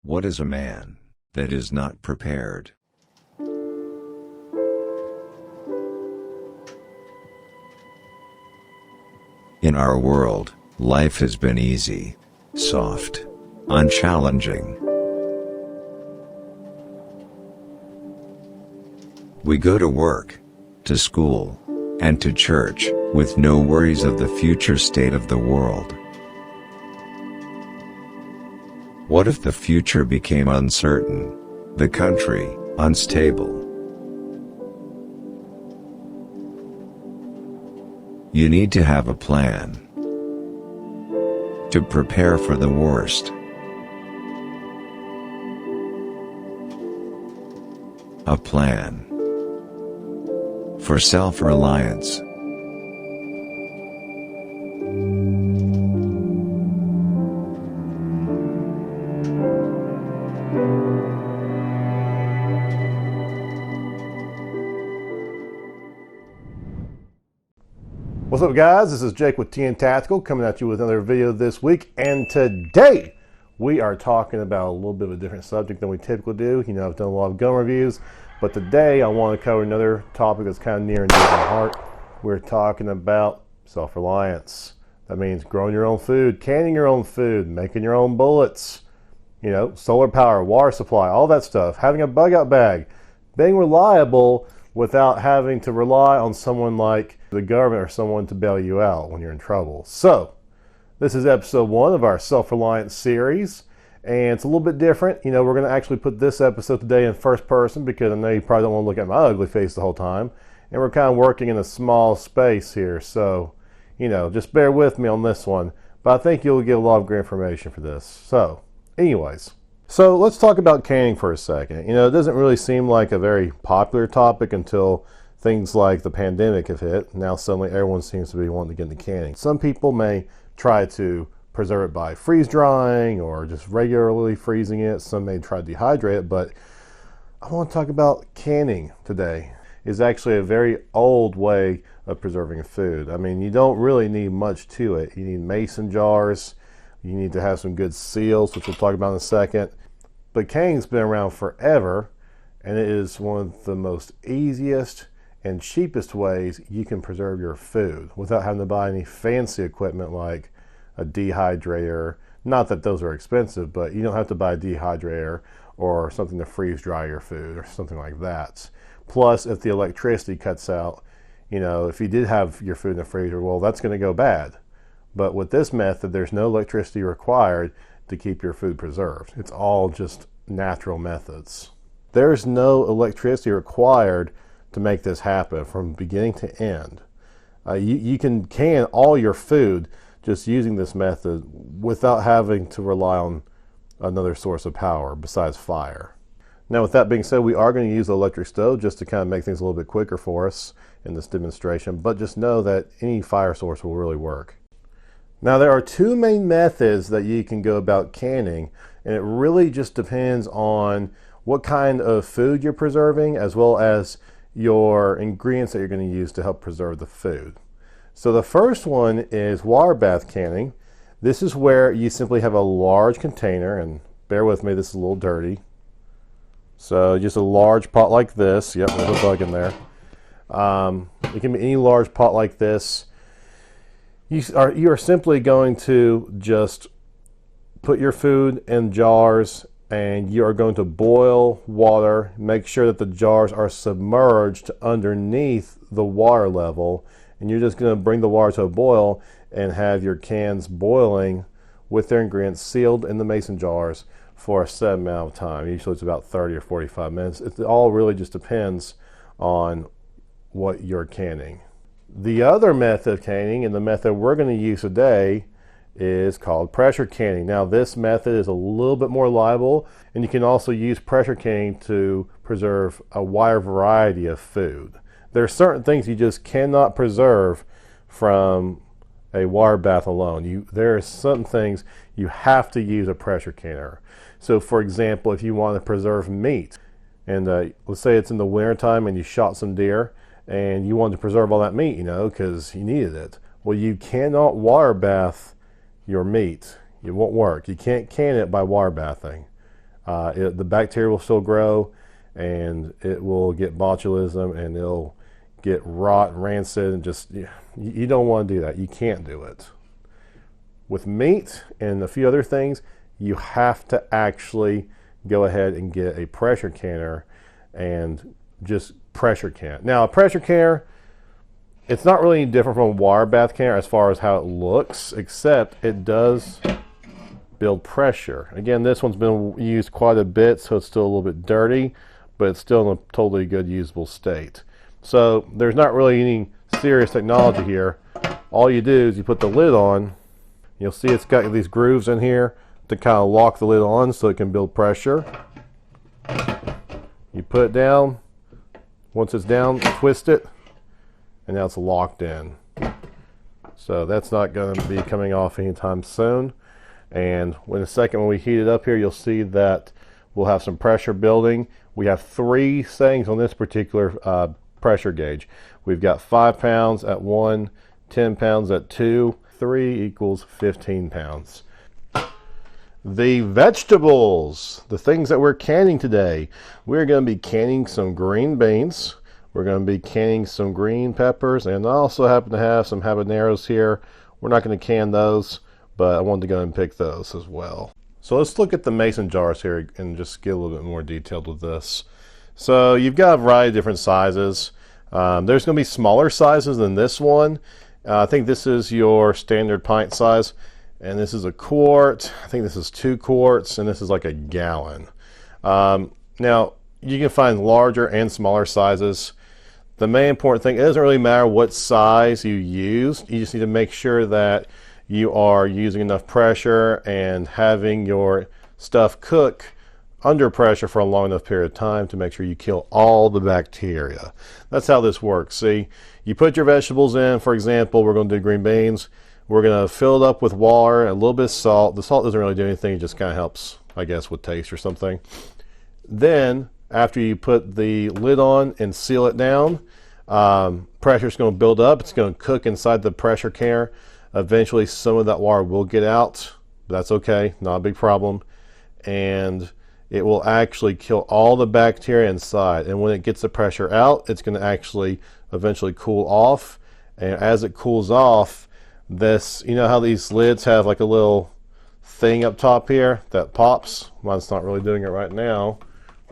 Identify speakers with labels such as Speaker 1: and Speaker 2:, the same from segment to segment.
Speaker 1: What is a man that is not prepared? In our world, life has been easy, soft, unchallenging. We go to work, to school, and to church, with no worries of the future state of the world. What if the future became uncertain, the country unstable? You need to have a plan to prepare for the worst. A plan for self-reliance.
Speaker 2: What's up, guys? This is Jake with TN Tactical coming at you with another video this week, and today we are talking about a little bit of a different subject than we typically do. You know, I've done a lot of gun reviews, but today I want to cover another topic that's kind of near and dear to my heart. We're talking about self-reliance. That means growing your own food, canning your own food, making your own bullets, you know, solar power, water supply, all that stuff, having a bug out bag, being reliable without having to rely on someone like the government or someone to bail you out when you're in trouble. So, this is episode 1 of our self-reliance series, and it's a little bit different. You know, we're going to actually put this episode today in first person because I know you probably don't want to look at my ugly face the whole time, and we're kind of working in a small space here, so, you know, just bear with me on this one, but I think you'll get a lot of great information for this. So, anyways. So let's talk about canning for a second. You know, it doesn't really seem like a very popular topic until things like the pandemic have hit. Now suddenly everyone seems to be wanting to get into canning. Some people may try to preserve it by freeze drying or just regularly freezing it. Some may try to dehydrate it, but I want to talk about canning today. It's actually a very old way of preserving food. I mean, you don't really need much to it. You need mason jars. You need to have some good seals, which we'll talk about in a second. But canning's been around forever, and it is one of the most easiest and cheapest ways you can preserve your food without having to buy any fancy equipment like a dehydrator. Not that those are expensive, but you don't have to buy a dehydrator or something to freeze dry your food or something like that. Plus, if the electricity cuts out, you know, if you did have your food in the freezer, well, that's going to go bad. But with this method, there's no electricity required to keep your food preserved. It's all just natural methods. There's no electricity required to make this happen from beginning to end. You can can all your food just using this method without having to rely on another source of power besides fire. Now, with that being said, we are going to use the electric stove just to kind of make things a little bit quicker for us in this demonstration, but just know that any fire source will really work. Now, there are 2 main methods that you can go about canning, and it really just depends on what kind of food you're preserving as well as your ingredients that you're going to use to help preserve the food. So the first one is water bath canning. This is where you simply have a large container, and bear with me, this is a little dirty. So just a large pot like this. Yep, there's a bug in there. It can be any large pot like this. You are simply going to just put your food in jars, and you are going to boil water. Make sure that the jars are submerged underneath the water level, and you're just going to bring the water to a boil and have your cans boiling with their ingredients sealed in the mason jars for a set amount of time. Usually it's about 30 or 45 minutes. It all really just depends on what you're canning. The other method of canning, and the method we're going to use today, is called pressure canning. Now, this method is a little bit more reliable, and you can also use pressure canning to preserve a wider variety of food. There are certain things you just cannot preserve from a water bath alone. There are some things you have to use a pressure canner. So, for example, if you want to preserve meat, and let's say it's in the wintertime and you shot some deer, and you wanted to preserve all that meat, you know, because you needed it. Well, you cannot water bath your meat. It won't work. You can't can it by water bathing. The bacteria will still grow, and it will get botulism, and it'll get rot, rancid, and just, you don't want to do that. You can't do it. With meat and a few other things, you have to actually go ahead and get a pressure canner and just pressure can. Now, a pressure canner, it's not really any different from a water bath canner as far as how it looks, except it does build pressure. Again, this one's been used quite a bit, so it's still a little bit dirty, but it's still in a totally good usable state. So there's not really any serious technology here. All you do is you put the lid on. You'll see it's got these grooves in here to kind of lock the lid on so it can build pressure. You put it down. Once it's down, twist it, and now it's locked in. So that's not going to be coming off anytime soon. And in a second, when we heat it up here, you'll see that we'll have some pressure building. We have 3 settings on this particular pressure gauge. We've got 5 pounds at 1, 10 pounds at 2, 3 equals 15 pounds. The vegetables, the things that we're canning today. We're going to be canning some green beans. We're going to be canning some green peppers, and I also happen to have some habaneros here. We're not going to can those, but I wanted to go and pick those as well. So let's look at the mason jars here and just get a little bit more detailed with this. So you've got a variety of different sizes. There's going to be smaller sizes than this one. I think this is your standard pint size, and this is a quart. I think this is 2 quarts, and this is like a gallon. Now, you can find larger and smaller sizes. The main important thing, it doesn't really matter what size you use. You just need to make sure that you are using enough pressure and having your stuff cook under pressure for a long enough period of time to make sure you kill all the bacteria. That's how this works. See, you put your vegetables in. For example, we're going to do green beans. We're going to fill it up with water and a little bit of salt. The salt doesn't really do anything. It just kind of helps, I guess, with taste or something. Then, after you put the lid on and seal it down, pressure is going to build up. It's going to cook inside the pressure canner. Eventually, some of that water will get out. But that's okay. Not a big problem. And it will actually kill all the bacteria inside. And when it gets the pressure out, it's going to actually eventually cool off. And as it cools off, this, you know how these lids have like a little thing up top here that pops? Mine's not really doing it right now,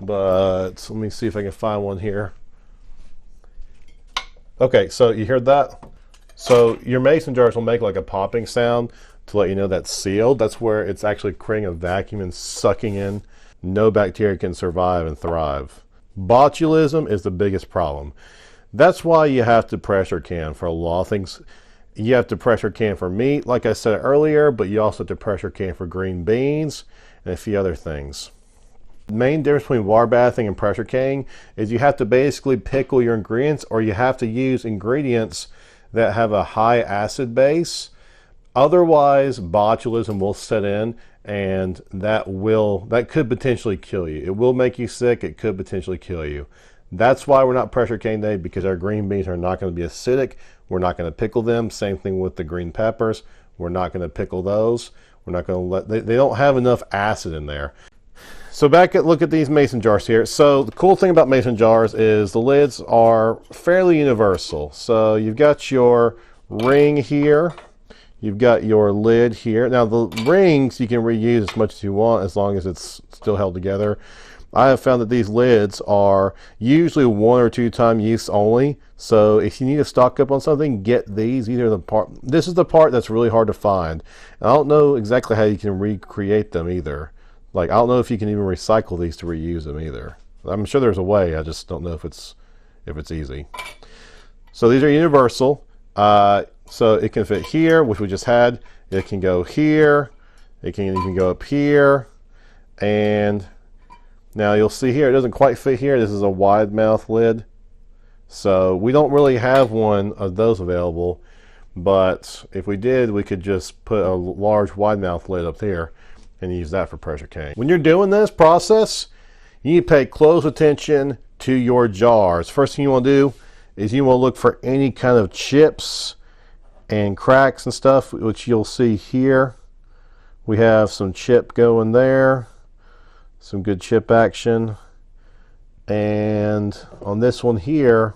Speaker 2: but let me see if I can find one here. Okay, so you heard that? So your mason jars will make like a popping sound to let you know that's sealed. That's where it's actually creating a vacuum and sucking in. No bacteria can survive and thrive. Botulism is the biggest problem. That's why you have to pressure can for a lot of things. You have to pressure can for meat, like I said earlier, but you also have to pressure can for green beans and a few other things. The main difference between water bathing and pressure canning is you have to basically pickle your ingredients, or you have to use ingredients that have a high acid base. Otherwise, botulism will set in, and that could potentially kill you. It will make you sick. It could potentially kill you. That's why we're not pressure canning today, because our green beans are not going to be acidic. We're not going to pickle them. Same thing with the green peppers. We're not going to pickle those. We're not going to they don't have enough acid in there. So look at these mason jars here. So the cool thing about mason jars is the lids are fairly universal. So you've got your ring here. You've got your lid here. Now the rings you can reuse as much as you want, as long as it's still held together. I have found that these lids are usually 1 or 2 time use only. So if you need to stock up on something, get these. This is the part that's really hard to find. And I don't know exactly how you can recreate them either. Like, I don't know if you can even recycle these to reuse them either. I'm sure there's a way. I just don't know if it's easy. So these are universal. So it can fit here, which we just had. It can go here. It can even go up here. And now you'll see here, it doesn't quite fit here. This is a wide mouth lid. So we don't really have one of those available. But if we did, we could just put a large wide mouth lid up there and use that for pressure canning. When you're doing this process, you need to pay close attention to your jars. First thing you want to do is you want to look for any kind of chips and cracks and stuff, which you'll see here. We have some chip going there, some good chip action. And on this one here,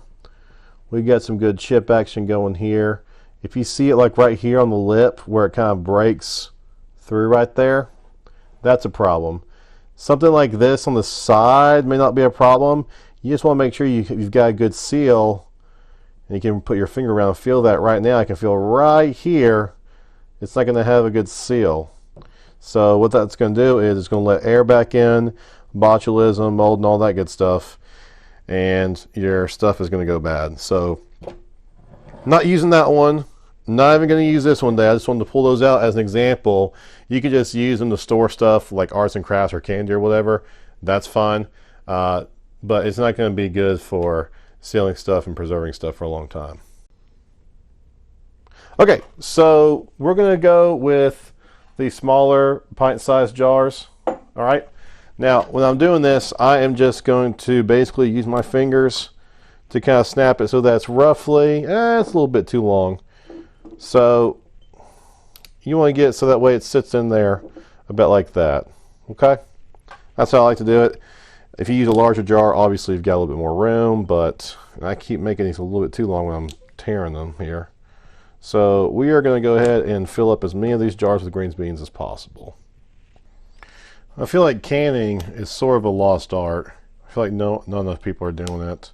Speaker 2: we got some good chip action going here. If you see it like right here on the lip where it kind of breaks through right there, that's a problem. Something like this on the side may not be a problem. You just want to make sure you've got a good seal, and you can put your finger around and feel that. Right now I can feel right here it's not going to have a good seal. So what that's going to do is it's going to let air back in, botulism, mold, and all that good stuff, and your stuff is going to go bad. So not using that one, not even going to use this one today. I just wanted to pull those out as an example. You could just use them to store stuff like arts and crafts or candy or whatever. That's fine, but it's not going to be good for sealing stuff and preserving stuff for a long time. Okay, so we're going to go with the smaller pint-sized jars. All right. Now, when I'm doing this, I am just going to basically use my fingers to kind of snap it so that's roughly, it's a little bit too long. So you want to get it so that way it sits in there about like that. Okay? That's how I like to do it. If you use a larger jar, obviously you've got a little bit more room, but I keep making these a little bit too long when I'm tearing them here. So we are going to go ahead and fill up as many of these jars with greens beans as possible. I feel like canning is sort of a lost art. I feel like not enough people are doing it.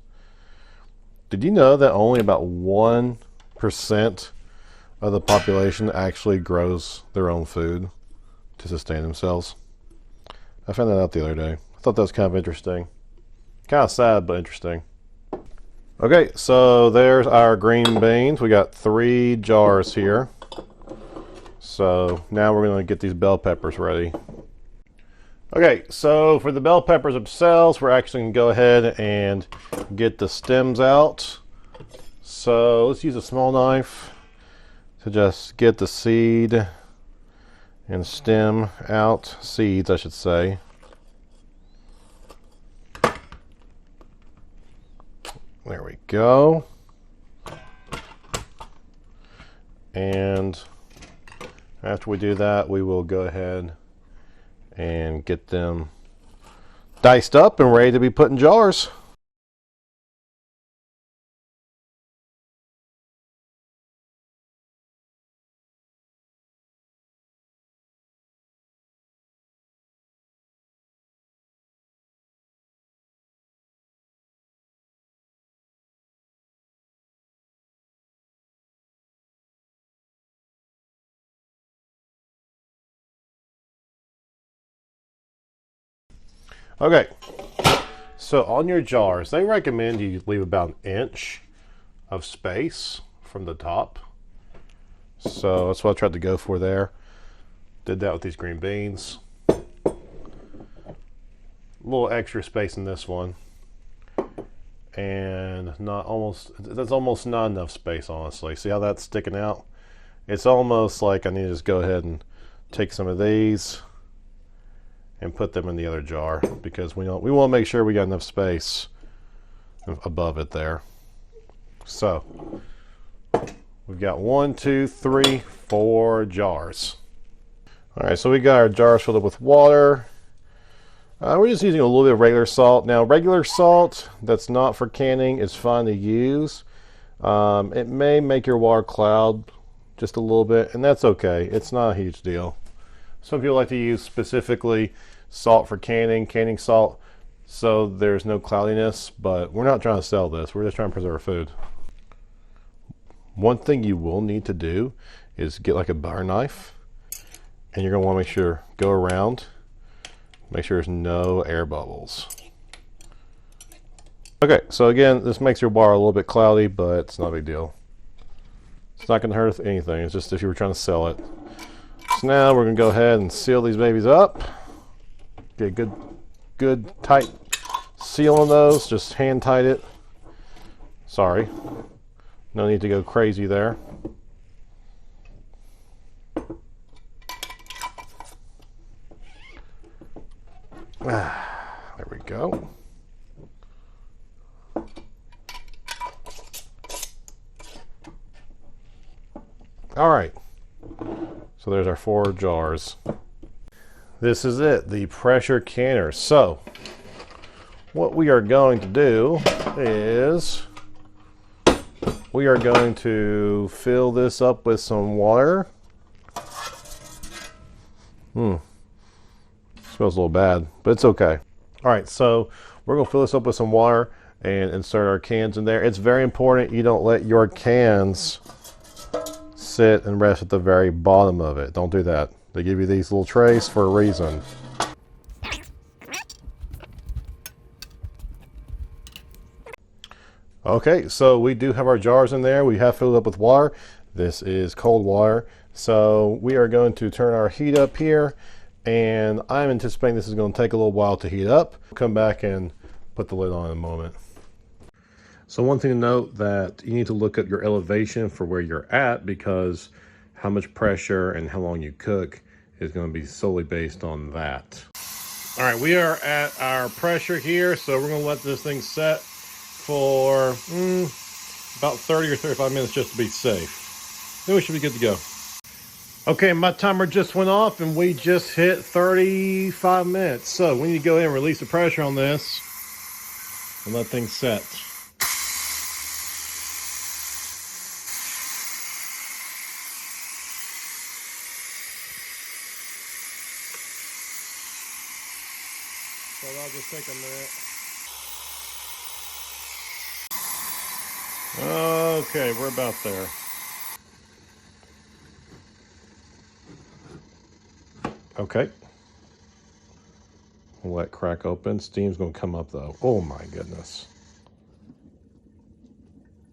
Speaker 2: Did you know that only about 1% of the population actually grows their own food to sustain themselves? I found that out the other day. I thought that was kind of interesting. Kind of sad, but interesting. Okay, so there's our green beans. We got 3 jars here. So now we're going to get these bell peppers ready. Okay, so for the bell peppers themselves, we're actually going to go ahead and get the stems out. So let's use a small knife to just get the seed and stem out. Seeds, I should say. There we go. And after we do that, we will go ahead and get them diced up and ready to be put in jars. Okay, so on your jars, they recommend you leave about an inch of space from the top. So that's what I tried to go for there. Did that with these green beans. A little extra space in this one. And that's almost not enough space, honestly. See how that's sticking out? It's almost like I need to just go ahead and take some of these and put them in the other jar, because we want to make sure we got enough space above it there. So we've got 1, 2, 3, 4 jars. All right, so we got our jars filled up with water. We're just using a little bit of regular salt. Now, regular salt that's not for canning is fine to use. It may make your water cloud just a little bit, and that's okay. It's not a huge deal. Some people like to use specifically salt for canning salt, so there's no cloudiness, but we're not trying to sell this. We're just trying to preserve food. One thing you will need to do is get like a butter knife, and you're going to want to make sure, go around, make sure there's no air bubbles. Okay, so again, this makes your bar a little bit cloudy, but it's not a big deal. It's not going to hurt anything. It's just if you were trying to sell it. So now we're going to go ahead and seal these babies up. Get a good tight seal on those. Just hand tight it. Sorry. No need to go crazy there. There we go. All right. So there's our 4 jars. This is it, the pressure canner. So what we are going to do is we are going to fill this up with some water. Smells a little bad, but it's okay. All right, so we're gonna fill this up with some water and insert our cans in there. It's very important you don't let your cans sit and rest at the very bottom of it. Don't do that. They give you these little trays for a reason. Okay, so we do have our jars in there. We have filled up with water. This is cold water. So we are going to turn our heat up here, and I'm anticipating this is going to take a little while to heat up. We'll come back and put the lid on in a moment. So one thing to note, that you need to look at your elevation for where you're at, because how much pressure and how long you cook is going to be solely based on that. All right, we are at our pressure here, so we're going to let this thing set for about 30 or 35 minutes just to be safe. Then we should be good to go. Okay, my timer just went off and we just hit 35 minutes. So we need to go ahead and release the pressure on this and let things set. So that'll just take a minute. Okay, we're about there. Okay. We'll let crack open. Steam's gonna come up though. Oh my goodness.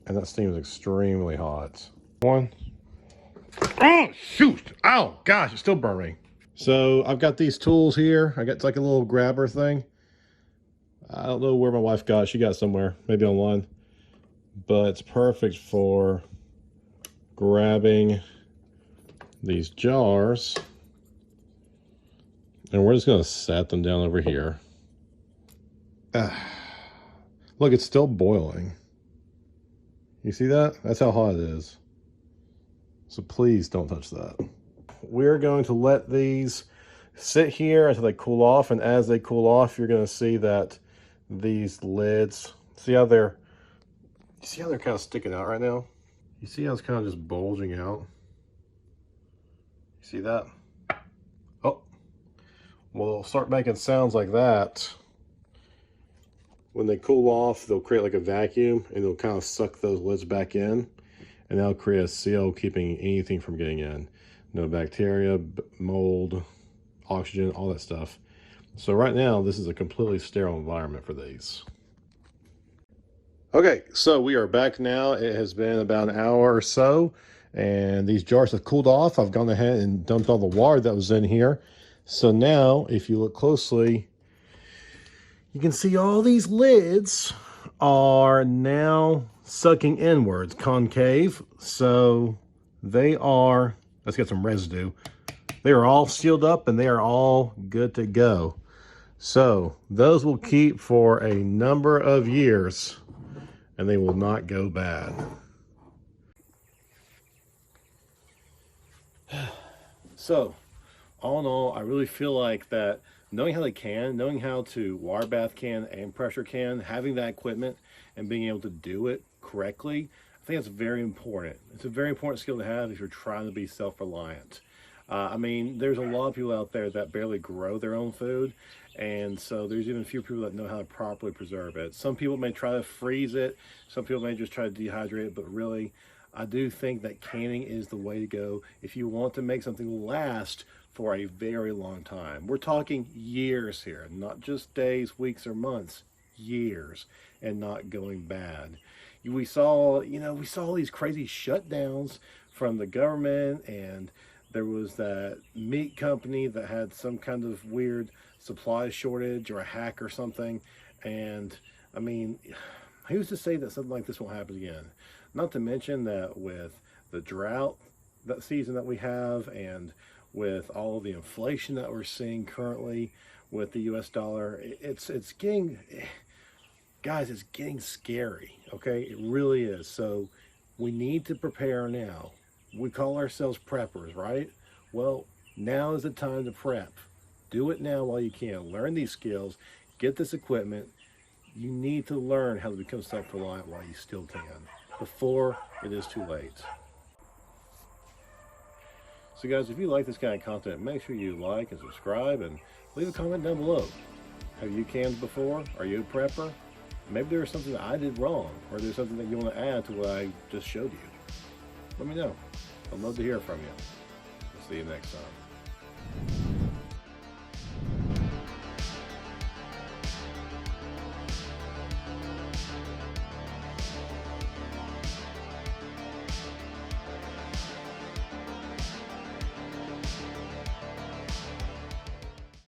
Speaker 2: And that steam is extremely hot. One. Oh, shoot. Ow, gosh, it's still burning. So I've got these tools here. I got, it's like a little grabber thing. I don't know where my wife got it. She got it somewhere, maybe online. But it's perfect for grabbing these jars. And we're just going to set them down over here. Look, it's still boiling. You see that? That's how hot it is. So please don't touch that. We're going to let these sit here until they cool off. And as they cool off, you're going to see that these lids, see how they're kind of sticking out right now? You see how it's kind of just bulging out? You see that? Oh, well, they'll start making sounds like that. When they cool off, they'll create like a vacuum and they'll kind of suck those lids back in, and that'll create a seal keeping anything from getting in. No bacteria, mold, oxygen, all that stuff. So right now, this is a completely sterile environment for these. Okay, so we are back now. It has been about an hour or so, and these jars have cooled off. I've gone ahead and dumped all the water that was in here. So now, if you look closely, you can see all these lids are now sucking inwards, concave. So they are, let's get some residue. They are all sealed up and they are all good to go. So those will keep for a number of years and they will not go bad. So all in all, I really feel like that knowing how they can, knowing how to water bath can and pressure can, having that equipment and being able to do it correctly, I think that's very important. It's a very important skill to have if you're trying to be self-reliant. I mean, there's a lot of people out there that barely grow their own food, and so there's even few people that know how to properly preserve it. Some people may try to freeze it, some people may just try to dehydrate it, but really, I do think that canning is the way to go if you want to make something last for a very long time. We're talking years here, not just days, weeks, or months, years, and not going bad. We saw these crazy shutdowns from the government, and there was that meat company that had some kind of weird supply shortage or a hack or something. And I mean, who's to say that something like this won't happen again? Not to mention that with the drought that season that we have, and with all of the inflation that we're seeing currently with the US dollar, it's getting, guys, it's getting scary, okay? It really is. So we need to prepare now. We call ourselves preppers, right? Well, now is the time to prep. Do it now while you can. Learn these skills. Get this equipment. You need to learn how to become self-reliant while you still can, before it is too late. So guys, if you like this kind of content, make sure you like and subscribe and leave a comment down below. Have you canned before? Are you a prepper? Maybe there's something that I did wrong, or there's something that you want to add to what I just showed you. Let me know. I'd love to hear from you. See you next time.